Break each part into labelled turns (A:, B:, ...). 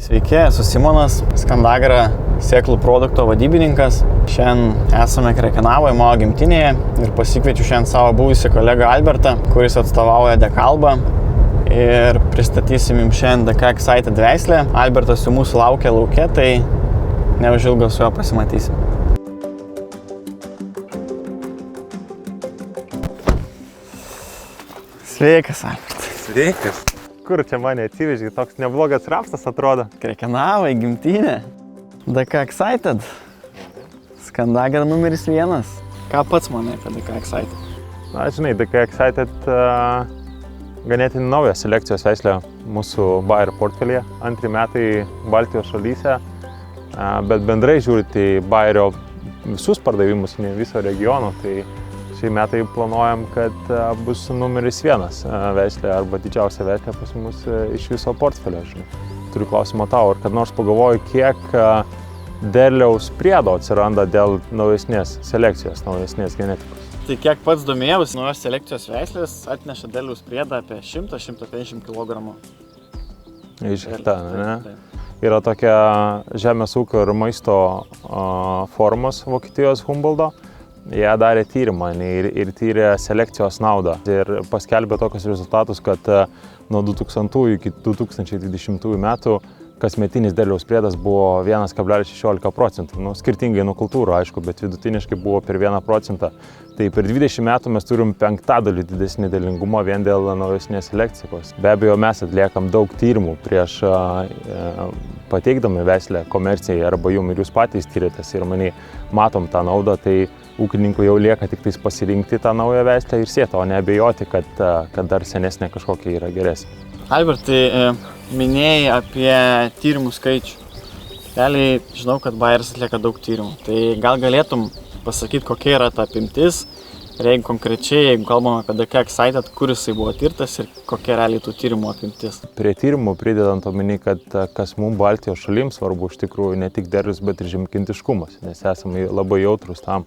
A: Sveiki, esu Simonas, Skandagra sėklų produkto vadybininkas. Šiandien esame Krekenavoje, mano gimtinėje ir pasikviečiu šiandien savo buvusį kolegą Albertą, kuris atstovauja Dekalbą. Ir pristatysim jums šiandien DK Excited veislę. Albertas jau mūsų laukia lauke, tai neužilgo su juo pasimatysim. Sveikas, Albertas.
B: Sveikas. Kur čia mane atsivežė, toks neblogas rapstas atrodo.
A: Krekenavoje, gimtinė. DK Excited. Skandagra numeris 1. Ką pats manai apie DK Excited?
B: Na, žinai, DK Excited ganėtinai nauja selekcijos veislė mūsų Bayer portfelyje. 2 metai Baltijos šalyse, bet bendrai žiūrint į Bayerio visus pardavimus, ne viso regiono, tai šį metai planuojam, kad bus numeris 1 veislė arba didžiausia veislė pas mus iš viso portfelio. Žinai. Turiu klausimą tau, ar kad nors pagalvoju, kiek derliaus priedo atsiranda dėl naujesnės selekcijos, naujesnės genetikos.
A: Tai kiek pats domėjausi, naujos selekcijos veislės atneša derliaus priedą apie 100–150 kg.
B: Iš hektarų, ne? Yra tokia žemės ūkio ir maisto formos Vokietijos Humboldto. Jie darė tyrimą ir tyrė selekcijos naudą ir paskelbė tokius rezultatus, kad nuo 2000 iki 2020 metų kasmetinis derliaus priedas buvo 1,16%. Skirtingai nuo kultūrų, aišku, bet vidutiniškai buvo per 1%. Tai per 20 metų mes turim 5% didesnį derlingumą vien dėl naujesnės selekcijos. Be abejo, mes atliekam daug tyrimų prieš pateikdami veislę komercijai arba jum ir jūs patys tyrėtės ir manai matom tą naudą, tai ūkininkų jau lieka tik tais pasirinkti tą naują veislę ir sėti, o neabejoti, kad dar senesnė kažkokia yra geresnė.
A: Albertai, minėjai apie tyrimų skaičių. Realiai žinau, kad Bayeris atlieka daug tyrimų. Tai gal galėtum pasakyti, kokia yra ta apimtis ir jeigu konkrečiai, jeigu kalbam apie DK Excited, kur jisai buvo tirtas ir kokia realiai tų tyrimų apimtis.
B: Prie tyrimų pridedant omeny, kad kas mums Baltijos šalims svarbu iš tikrųjų ne tik derlius, bet ir žemkintiškumas, nes esame labai jautrus tam.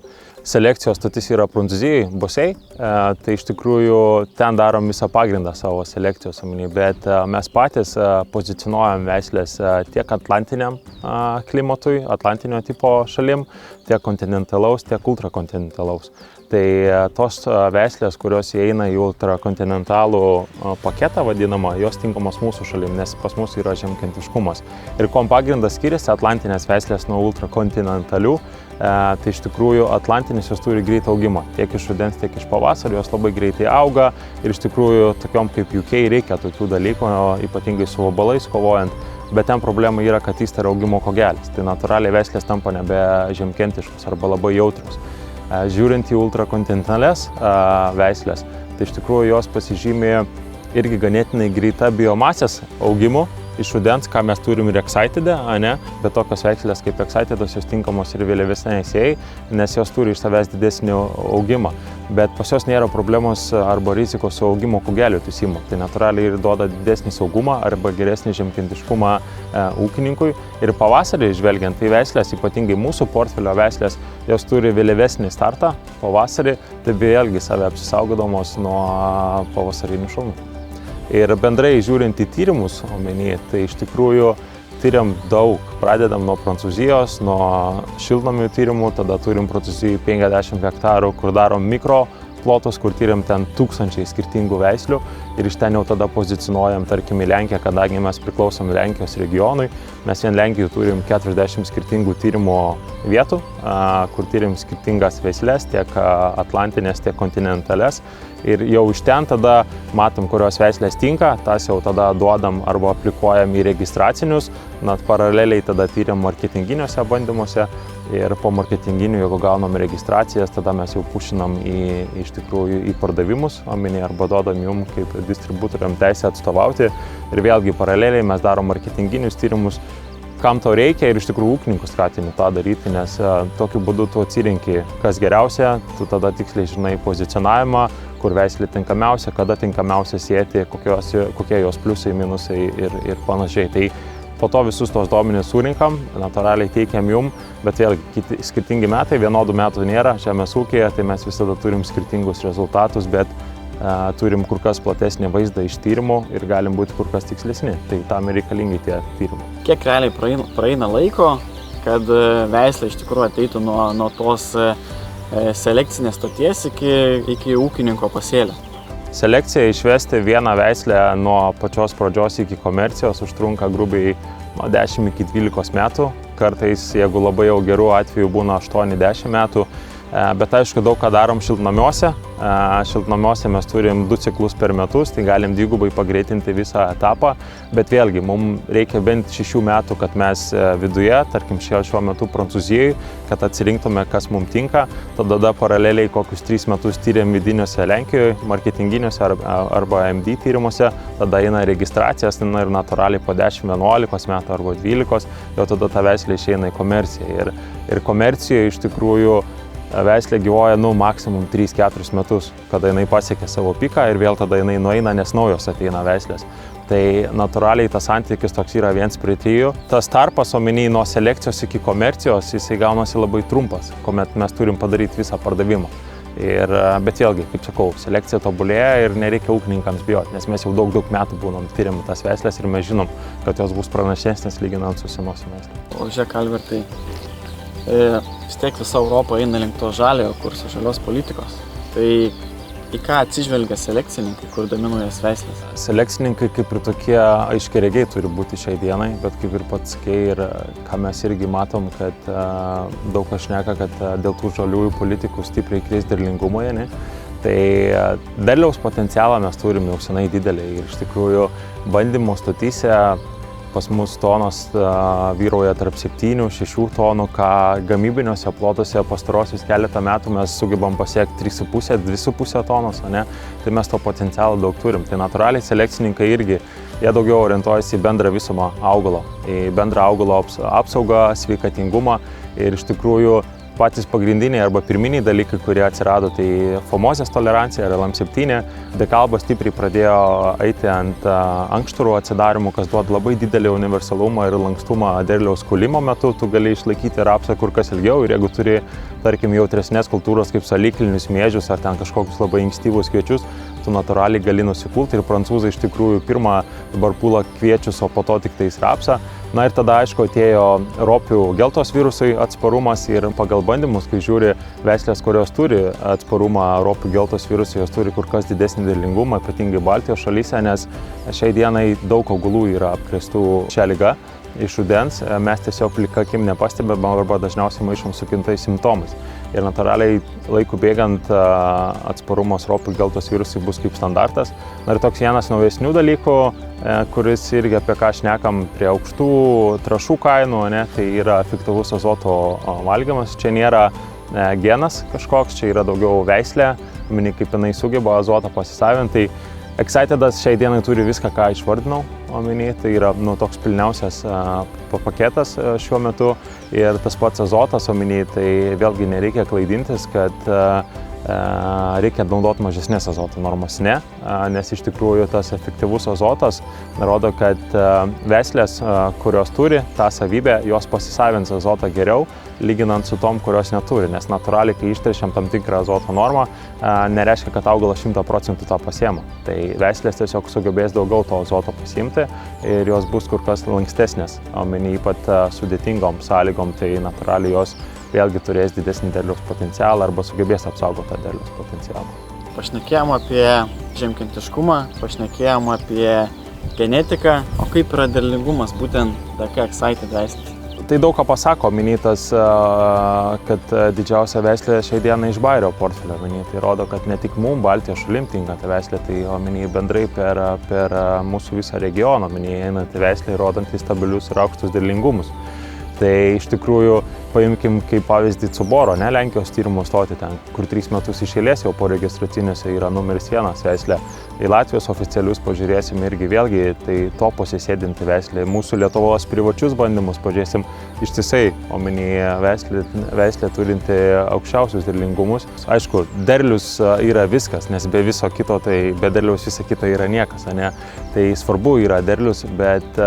B: Selekcijos stotis yra Prancūzijai, Bosei, tai iš tikrųjų ten darom visą pagrindą savo selekcijos omeny, bet mes patys pozicionuojam veislės tiek atlantiniam klimatui, atlantinio tipo šalim, tiek kontinentalaus, tiek ultrakontinentalaus. Tai tos veislės, kurios įeina į ultrakontinentalų paketą vadinamą, jos tinkamos mūsų šalim, nes pas mus yra žemkintiškumas. Ir kuom pagrindas skiriasi atlantinės veislės nuo ultrakontinentalių, tai iš tikrųjų atlantinės jos turi greitą augimą. Tiek iš rudens, tiek iš pavasario jos labai greitai auga ir iš tikrųjų tokiom kaip UK reikia tokių dalykų, ypatingai su vabalais kovojant. Bet ten problema yra, kad jis yra augimo kogelis. Tai natūraliai veislės tampa nebe žemkentiškos arba labai jautrus. Žiūrint į ultrakontinentales veislės, tai iš tikrųjų jos pasižymė irgi ganėtinai greita biomasės augimu iš rudens, ką mes turim ir Excited'e, bet tokios veislės kaip Excited'os jos tinkamos ir vėlyvesnei sėjai, nes jos turi iš savęs didesnį augimą. Bet pas jos nėra problemos arba rizikos su augimo kugelių tįsimu. Tai natūraliai ir duoda didesnį saugumą arba geresnį žemkintiškumą ūkininkui. Ir pavasarį žvelgiant, tai veislės, ypatingai mūsų portfelio veislės, jos turi vėlyvesnį startą pavasarį, tai vėlgi save apsisaugodamos nuo pavasarinių šalnų. Ir bendrai žiūrint į tyrimus omeny, tai iš tikrųjų tyriam daug. Pradedam nuo Prancūzijos, nuo šiltnamių tyrimų, tada turim Prancūzijai 50 hektarų, kur darom mikro plotus, kur tyriam ten 1000 skirtingų veislių ir iš ten jau tada pozicionuojam, tarkim, į Lenkiją, kadangi mes priklausom Lenkijos regionui. Mes vien Lenkijoje turim 40 skirtingų tyrimo vietų, kur tyrim skirtingas veislės, tiek atlantinės, tiek kontinentales. Ir jau iš ten tada matom, kurios veislės tinka, tas jau tada duodam arba aplikuojam į registracinius, paraleliai tada tyriam marketinginiuose bandymuose ir po marketinginių, jeigu gaunam registracijas, tada mes jau pušinam iš tikrųjų į pardavimus, omeny arba duodam jum kaip distributoriam teisę atstovauti ir vėlgi paraleliai mes darom marketinginius tyrimus, kam to reikia ir iš tikrųjų ūkininkus skatinu tą daryti, nes tokiu būdu tu atsirenki, kas geriausia, tu tada tiksliai žinai pozicionavimą, kur veislė tinkamiausia, kada tinkamiausia sėti, kokie jos pliusai, minusai ir panašiai. Tai po to visus tos duomenis surinkam, natūraliai teikiam jum, bet vėlgi skirtingi metai, vienodų metų nėra žemės ūkyje, tai mes visada turim skirtingus rezultatus, bet turim kur kas platesnį vaizdą iš tyrimų ir galim būti kur kas tikslesni. Tai tam ir reikalingi tie tyrimai.
A: Kiek realiai praeina laiko, kad veislė iš tikrųjų ateitų nuo tos selekcinės stoties iki ūkininko pasėlio?
B: Selekcija išvesti vieną veislę nuo pačios pradžios iki komercijos užtrunka grubiai nuo 10 iki 12 metų. Kartais, jeigu labai jau gerų atvejų, būna 8-10 metų. Bet aišku, daug ką darom šiltnamiuose. Šiltnamiuose mes turim 2 ciklus per metus, tai galim dvigubai pagreitinti visą etapą. Bet vėlgi, mums reikia bent 6 metų, kad mes viduje, tarkim šiuo metu Prancūzijoje, kad atsirinktume, kas mums tinka. Tada paraleliai kokius 3 metus tyrėm vidiniuose Lenkijoje, marketinginiuose arba MD tyrimuose. Tada eina registracijas ir natūraliai po 10-11 metų arba 12, jau tada ta veislė išeina į komerciją. Ir komercijoje iš tikrųjų veislė gyvoja maksimum 3-4 metus, kada jinai pasiekia savo piką ir vėl tada jinai nueina, nes naujos ateina veislės. Tai natūraliai tas santykis toks yra 1:3. Tas tarpas omeny nuo selekcijos iki komercijos, jisai gaunasi labai trumpas, kuomet mes turim padaryti visą pardavimą. Bet vėlgi, kaip sakau, selekcija tobulėja ir nereikia ūkininkams bijoti, nes mes jau daug metų būnam tyrim tas veislės ir mes žinom, kad jos bus pranašesnės lyginant su senosiom veislėm.
A: O žiūrėk, Albertai, vis tiek visa Europa eina link to žaliojo kurso, žalios politikos. Tai į ką atsižvelgia selekcininkai, kurdami naujas veislės?
B: Selekcininkai kaip ir tokie aiškiaregiai turi būti šiai dienai, bet kaip ir pats sakei ir ką mes irgi matom, kad daug kas šneka, kad dėl tų žaliųjų politikų stipriai kris derlingumoje, ne? Tai derliaus potencialą mes turim jau senai didelį ir iš tikrųjų bandymo stotyse pas mus tonos vyrauja tarp 7-6 tonų, ką gamybiniuose plotuose pastarosius keletą metų mes sugebam pasiekti 3,5-2,5 tonos, ne? Tai mes to potencialą daug turim. Tai natūraliai selekcininkai irgi, jie daugiau orientuojasi į bendrą visumą augalo, į bendrą augalo apsaugą, sveikatingumą ir iš tikrųjų patys pagrindiniai arba pirminiai dalykai, kurie atsirado, tai fomozės tolerancija ir LM7. Dekalba stipriai pradėjo eiti ant ankšturų atsidarimų, kas duoda labai didelį universalumą ir lankstumą derliaus kūlimo metu. Tu gali išlaikyti rapsą kur kas ilgiau ir jeigu turi, tarkim, jautresnės kultūros kaip saliklinius miežius ar ten kažkokius labai ankstyvus kviečius, tu natūraliai gali nusikulti ir prancūzai iš tikrųjų pirmą dabar pula kviečius, o po to tik tais rapsą. Na ir tada, aišku, atėjo ropių geltos virusui atsparumas ir pagal bandymus, kai žiūri veislės, kurios turi atsparumą ropių geltos virusui, jos turi kur kas didesnį derlingumą, ypatingai Baltijos šalyse, nes šiai dienai daug augalų yra apkrėstų šią ligą iš rudens. Mes tiesiog plika akim nepastebėm arba dažniausiai maišom su kintais simptomais. Ir natūraliai laikų bėgant atsparumas ropių geltos virusui bus kaip standartas. Na ir toks vienas naujesnių dalykų, kuris irgi apie ką šnekam prie aukštų trąšų kainų, ne, tai yra efektyvus azoto valgymas. Čia nėra genas kažkoks, čia yra daugiau veislė, kaip jinai sugeba azotą pasisavinti. Tai Excitedas šiai dienai turi viską, ką išvardinau omeny, tai yra toks pilniausias paketas šiuo metu ir tas pats azotas omeny, tai vėlgi nereikia klaidintis, kad reikia naudoti mažesnės azoto normas, nes iš tikrųjų tas efektyvus azotas rodo, kad veislės, kurios turi tą savybę, jos pasisavins azotą geriau, lyginant su tom, kurios neturi, nes natūraliai, kai išteršiam tam tikrą azoto normą, nereiškia, kad augalas 100% tą pasiema. Tai veislės tiesiog sugebės daugiau to azoto pasiimti ir jos bus kur kas lankstesnės, omeny ypat sudėtingom sąlygom, tai natūraliai jos vėlgi turės didesnį derliaus potencialą arba sugebės apsaugoti tą derliaus potencialą.
A: Pašnekėjom apie žemkintiškumą, pašnekėjom apie genetiką, o kaip yra derlingumas būtent tokia Excited veislės?
B: Tai daug ką pasako, minytas, kad didžiausia veislė šiai dienai iš Bairio portfelio. Tai rodo, kad ne tik mums Baltijos šalim tinka ta veislė, tai bendrai per mūsų visą regioną einanti veislė, rodantys stabilius ir aukštus derlingumus. Tai iš tikrųjų paimkim kaip pavyzdį Cuboro, Lenkijos tyrimo stotį ten, kur 3 metus iš eilės jau po registraciniuose yra numeris 1 veislė. Į Latvijos oficialius pažiūrėsim irgi vėlgi, tai topose sėdinti veislė. Mūsų Lietuvos privačius bandymus pažiūrėsim ištisai, omenyje veislė turinti aukščiausius derlingumus. Aišku, derlius yra viskas, nes be viso kito, tai be derliaus visa kita yra niekas, ne? Tai svarbu yra derlius, bet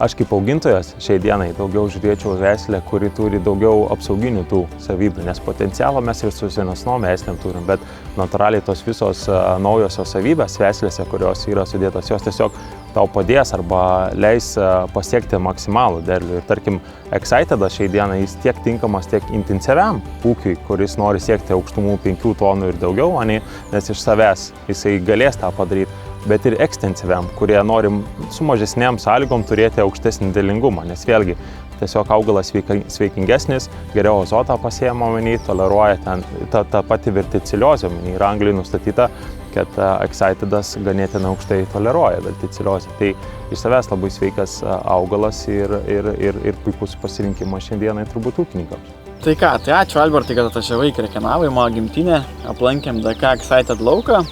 B: aš kaip augintojas šiai dienai daugiau žiūrėčiau veislę, kuri turi daugiau apsauginių tų savybių, nes potencialo mes ir su senesnom veislėm turim, bet natūraliai tos visos naujosios savybės veislėse, kurios yra sudėtos, jos tiesiog tau padės arba leis pasiekti maksimalų derlių. Ir tarkim, Excitedas šiai dienai jis tiek tinkamas tiek intensyviam ūkiui, kuris nori siekti aukštumų 5 tonų ir daugiau, nes iš savęs jisai galės tą padaryti, bet ir ekstensyviam, kurie norim su mažesniam sąlygom turėti aukštesnį derlingumą, nes vėlgi tiesiog augalas sveikingesnis, geriau azotą pasiema omeny, toleruoja ten ta pati verticiliozė omeny, yra Anglijai nustatyta, kad Excitedas ganėtinai aukštai toleruoja verticiliozę. Tai iš savęs labai sveikas augalas ir puikus pasirinkimas šiandienai turbūt ūkininkams.
A: Tai ką, tai ačiū Albertai, kad atvažiavai į Krekenavą, į mano gimtinę, aplankėm DK Excited lauką.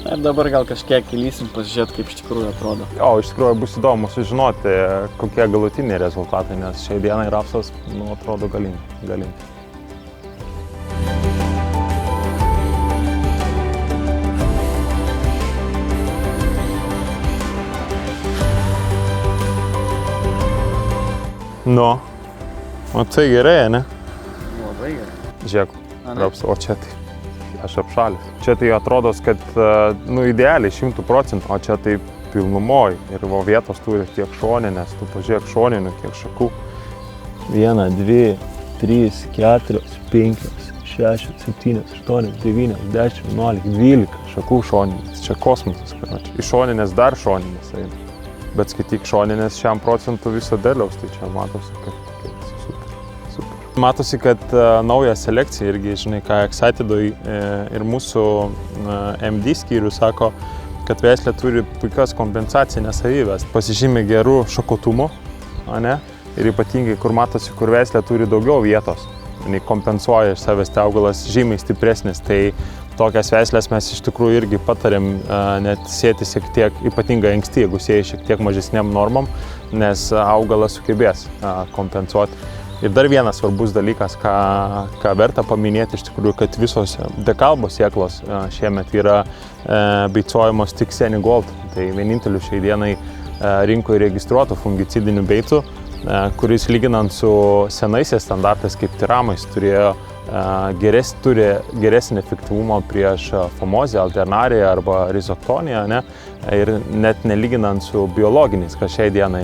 A: Ir dabar gal kažkiek įlysim pasižiūrėti, kaip iš tikrųjų atrodo.
B: Iš tikrųjų bus įdomu sužinoti, kokie galutiniai rezultatai, nes šiai dienai rapsas, atrodo galingi. O tai gerai, ne?
A: Labai gerai.
B: Žiūrėk, rapsas, o čia tai. Aš apšalęs. Čia tai atrodo, kad idealiai 100%, o čia tai pilnumoj. Ir vietos turi tiek šoninės, tu pažiūrėk šoninių, kiek šakų. 1, 2, 3, 4, 5, 6, 7, 8, 9, 10, 11, 12 šakų šoninės. Čia kosmosas. Iš šoninės dar šoninės eina. Bet skaityk šoninės 100% viso derliaus, tai čia matosi, kad super. Matosi, kad nauja selekcija irgi, žinai, ką Excitedui ir mūsų MD skyrius sako, kad veislė turi puikias kompensacinės savybės. Pasižymė gerų šakotumo, ir ypatingai, kur matosi, kur veislė turi daugiau vietos. Jinai kompensuoja iš savęs, tai augalas žymiai stipresnis. Tai tokias veislės mes iš tikrųjų irgi patarėm net sėti šiek tiek, ypatingai anksti, jeigu sėji šiek tiek mažesniam normam, nes augalas sugebės kompensuoti. Ir dar vienas svarbus dalykas, ką verta paminėti iš tikrųjų, kad visos dekalbos sėklos šiemet yra beicuojamos tik Senigold. Tai vieninteliu šiai dienai rinkoje registruotų fungicidinių beitų, kuris lyginant su senaisiais standartais kaip tiramais turi geresnį efektyvumą prieš famozę, alternariją arba rizoktoniją, ir net nelyginant su biologiniais, kas šiai dienai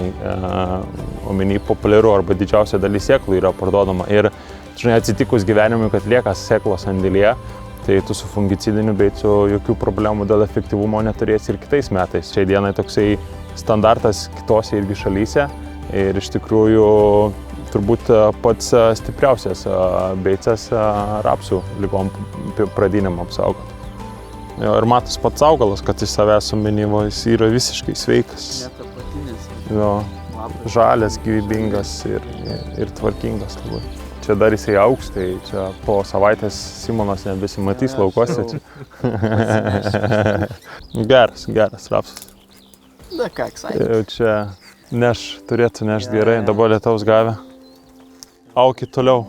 B: omeny populiaru arba didžiausia dalis sėklų yra parduodama. Ir žinai, atsitikus gyvenimui, kad lieka sėklos sandėlyje, tai tu su fungicidiniu beicu jokių problemų dėl efektyvumo neturėsi ir kitais metais. Šiai dienai toksai standartas kitose irgi šalyse ir iš tikrųjų turbūt pats stipriausias beicas rapsų lygom pradiniam apsaugoti. Ir matos pats augalas, kad iš savęs sumenyvo, jis yra visiškai sveikas.
A: Net apatinis.
B: Žalias, gyvybingas ir tvarkingas labai. Čia dar jisai augs, tai čia po savaitės Simonas nebesimatys laukose. Geras rapsas.
A: DK Excited.
B: Čia turėtų nešti gerai, dabar lietaus gavę. Aukit toliau.